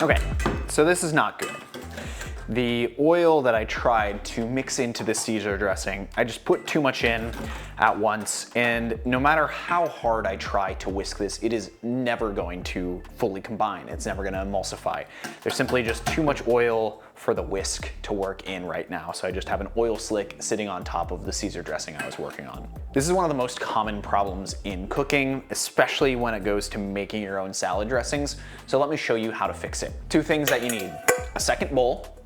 Okay, so this is not good. The oil that I tried to mix into the Caesar dressing, I just put too much in at once, and no matter how hard I try to whisk this, it is never going to fully combine. It's never gonna emulsify. There's simply just too much oil for the whisk to work in right now, so I just have an oil slick sitting on top of the Caesar dressing I was working on. This is one of the most common problems in cooking, especially when it goes to making your own salad dressings, so let me show you how to fix it. Two things that you need: a second bowl,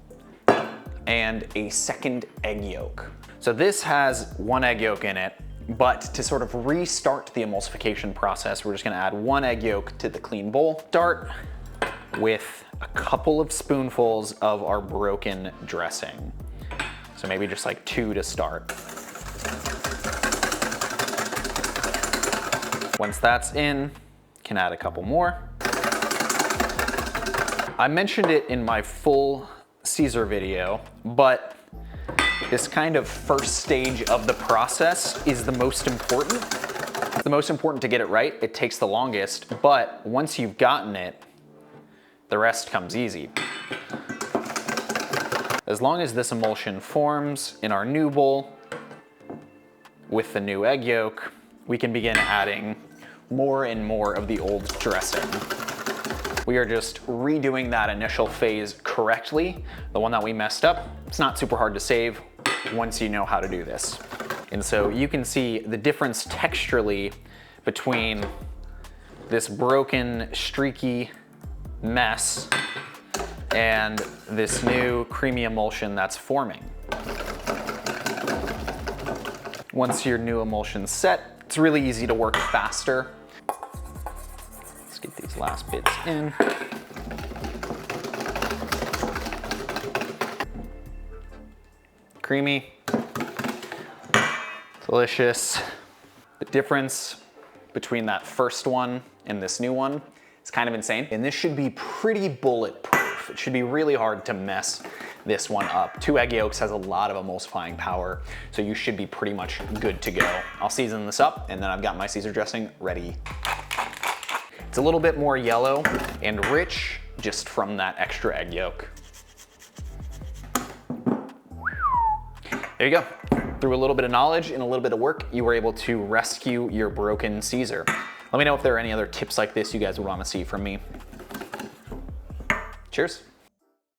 and a second egg yolk. So this has one egg yolk in it, but to sort of restart the emulsification process, we're just gonna add one egg yolk to the clean bowl. Start with a couple of spoonfuls of our broken dressing. So maybe just like 2 to start. Once that's in, can add a couple more. I mentioned it in my full Caesar video, but this kind of first stage of the process is the most important. It's the most important to get it right. It takes the longest, but once you've gotten it, the rest comes easy. As long as this emulsion forms in our new bowl with the new egg yolk, we can begin adding more and more of the old dressing. We are just redoing that initial phase correctly. The one that we messed up, it's not super hard to save once you know how to do this. And so you can see the difference texturally between this broken, streaky mess and this new creamy emulsion that's forming. Once your new emulsion's set, it's really easy to work faster. Let's get these last bits in. Creamy, delicious. The difference between that first one and this new one is kind of insane. And this should be pretty bulletproof. It should be really hard to mess this one up. 2 egg yolks has a lot of emulsifying power, so you should be pretty much good to go. I'll season this up, and then I've got my Caesar dressing ready. It's a little bit more yellow and rich just from that extra egg yolk. There you go. Through a little bit of knowledge and a little bit of work, you were able to rescue your broken Caesar. Let me know if there are any other tips like this you guys would want to see from me. Cheers.